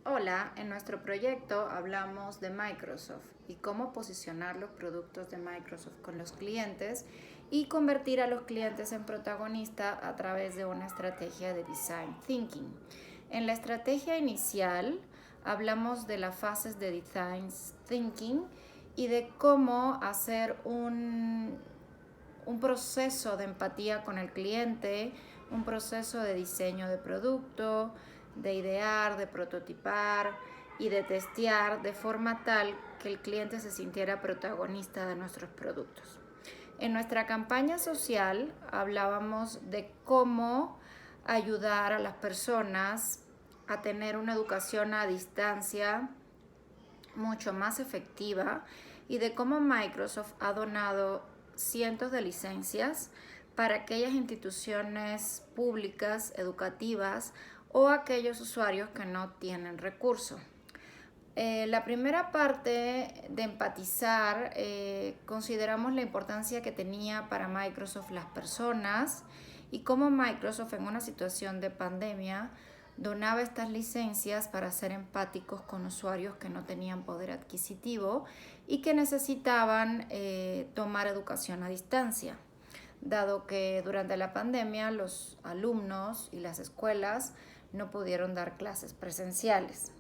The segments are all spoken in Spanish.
Hola, en nuestro proyecto hablamos de Microsoft y cómo posicionar los productos de Microsoft con los clientes y convertir a los clientes en protagonistas a través de una estrategia de Design Thinking. En la estrategia inicial hablamos de las fases de Design Thinking y de cómo hacer un proceso de empatía con el cliente, un proceso de diseño de producto, de idear, de prototipar y de testear de forma tal que el cliente se sintiera protagonista de nuestros productos. En nuestra campaña social hablábamos de cómo ayudar a las personas a tener una educación a distancia mucho más efectiva y de cómo Microsoft ha donado cientos de licencias para aquellas instituciones públicas, educativas o aquellos usuarios que no tienen recursos. La primera parte de empatizar, consideramos la importancia que tenía para Microsoft las personas y cómo Microsoft en una situación de pandemia donaba estas licencias para ser empáticos con usuarios que no tenían poder adquisitivo y que necesitaban tomar educación a distancia, dado que durante la pandemia los alumnos y las escuelas no pudieron dar clases presenciales.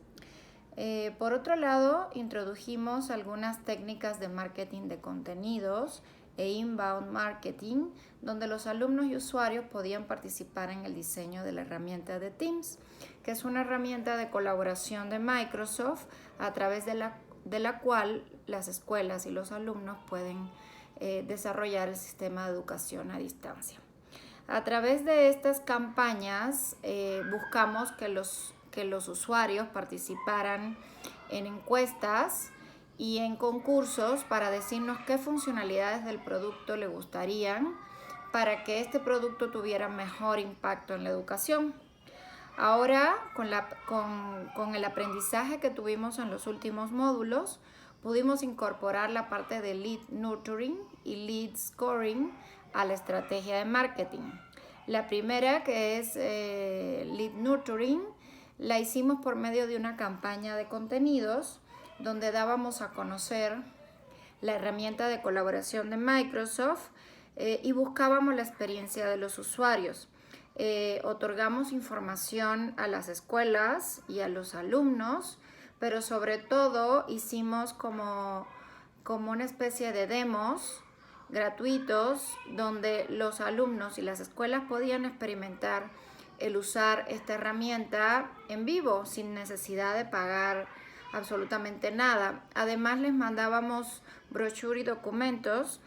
Por otro lado, introdujimos algunas técnicas de marketing de contenidos e inbound marketing, donde los alumnos y usuarios podían participar en el diseño de la herramienta de Teams, que es una herramienta de colaboración de Microsoft a través de la cual las escuelas y los alumnos pueden desarrollar el sistema de educación a distancia. A través de estas campañas buscamos que los usuarios participaran en encuestas y en concursos para decirnos qué funcionalidades del producto le gustarían para que este producto tuviera mejor impacto en la educación. Ahora, con el aprendizaje que tuvimos en los últimos módulos, pudimos incorporar la parte de lead nurturing y lead scoring a la estrategia de marketing. La primera, que es lead nurturing, la hicimos por medio de una campaña de contenidos donde dábamos a conocer la herramienta de colaboración de Microsoft y buscábamos la experiencia de los usuarios. Otorgamos información a las escuelas y a los alumnos, pero sobre todo hicimos como una especie de demos gratuitos donde los alumnos y las escuelas podían experimentar el usar esta herramienta en vivo sin necesidad de pagar absolutamente nada. Además les mandábamos brochure y documentos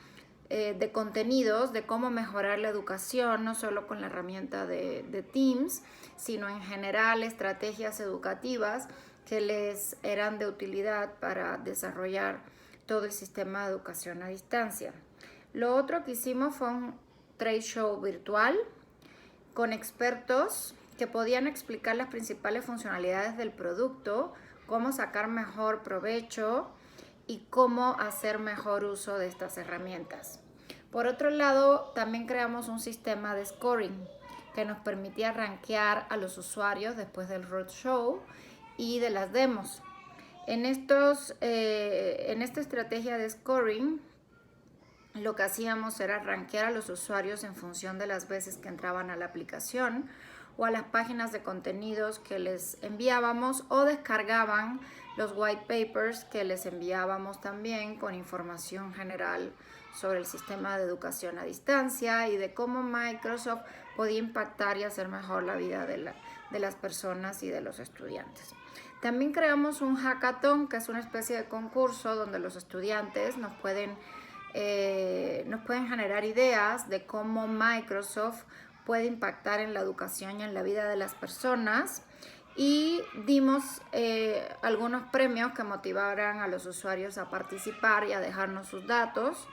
de contenidos de cómo mejorar la educación, no solo con la herramienta de Teams, sino en general estrategias educativas que les eran de utilidad para desarrollar todo el sistema de educación a distancia. Lo otro que hicimos fue un trade show virtual con expertos que podían explicar las principales funcionalidades del producto, cómo sacar mejor provecho y cómo hacer mejor uso de estas herramientas. Por otro lado, también creamos un sistema de scoring que nos permitía rankear a los usuarios después del roadshow y de las demos. En esta estrategia de scoring, lo que hacíamos era rankear a los usuarios en función de las veces que entraban a la aplicación o a las páginas de contenidos que les enviábamos o descargaban los white papers que les enviábamos también con información general sobre el sistema de educación a distancia y de cómo Microsoft podía impactar y hacer mejor la vida de las personas y de los estudiantes. También creamos un hackathon, que es una especie de concurso donde los estudiantes nos pueden generar ideas de cómo Microsoft puede impactar en la educación y en la vida de las personas, y dimos algunos premios que motivaran a los usuarios a participar y a dejarnos sus datos,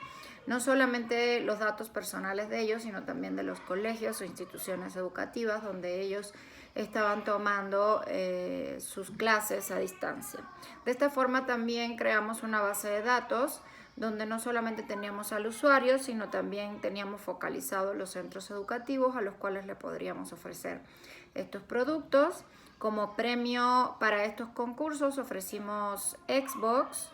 no solamente los datos personales de ellos, sino también de los colegios o instituciones educativas donde ellos estaban tomando sus clases a distancia. De esta forma también creamos una base de datos donde no solamente teníamos al usuario, sino también teníamos focalizados los centros educativos a los cuales le podríamos ofrecer estos productos, Como premio para estos concursos ofrecimos Xbox,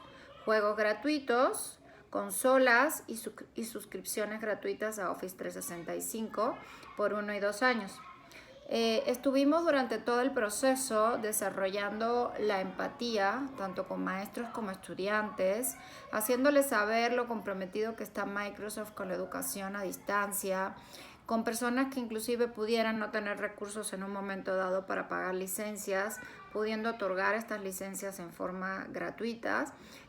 juegos gratuitos, consolas y suscripciones gratuitas a Office 365 por 1 y 2 años. Estuvimos durante todo el proceso desarrollando la empatía, tanto con maestros como estudiantes, haciéndoles saber lo comprometido que está Microsoft con la educación a distancia, con personas que inclusive pudieran no tener recursos en un momento dado para pagar licencias, pudiendo otorgar estas licencias en forma gratuita,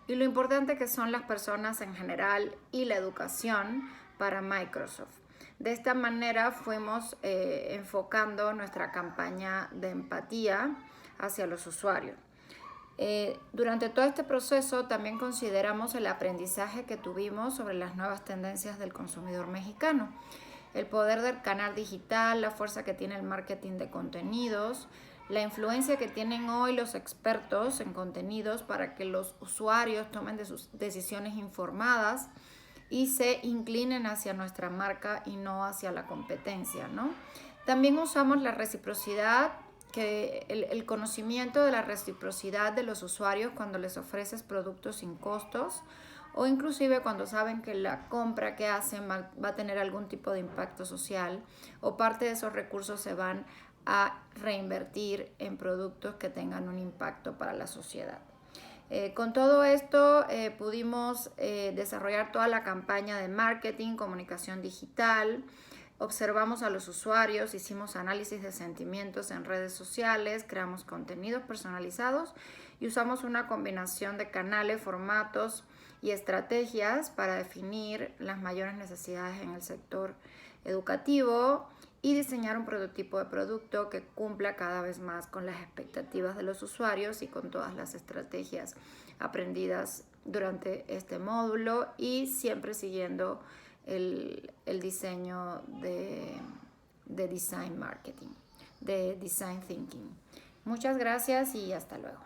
y lo importante que son las personas en general y la educación para Microsoft. De esta manera fuimos enfocando nuestra campaña de empatía hacia los usuarios. Durante todo este proceso también consideramos el aprendizaje que tuvimos sobre las nuevas tendencias del consumidor mexicano, el poder del canal digital, la fuerza que tiene el marketing de contenidos, la influencia que tienen hoy los expertos en contenidos para que los usuarios tomen sus decisiones informadas y se inclinen hacia nuestra marca y no hacia la competencia, ¿no? También usamos la reciprocidad, el conocimiento de la reciprocidad de los usuarios cuando les ofreces productos sin costos o inclusive cuando saben que la compra que hacen va a tener algún tipo de impacto social o parte de esos recursos se van a reinvertir en productos que tengan un impacto para la sociedad. Con todo esto pudimos desarrollar toda la campaña de marketing, comunicación digital, observamos a los usuarios, hicimos análisis de sentimientos en redes sociales, creamos contenidos personalizados y usamos una combinación de canales, formatos y estrategias para definir las mayores necesidades en el sector educativo y diseñar un prototipo de producto que cumpla cada vez más con las expectativas de los usuarios y con todas las estrategias aprendidas durante este módulo y siempre siguiendo el diseño de design marketing, de design thinking. Muchas gracias y hasta luego.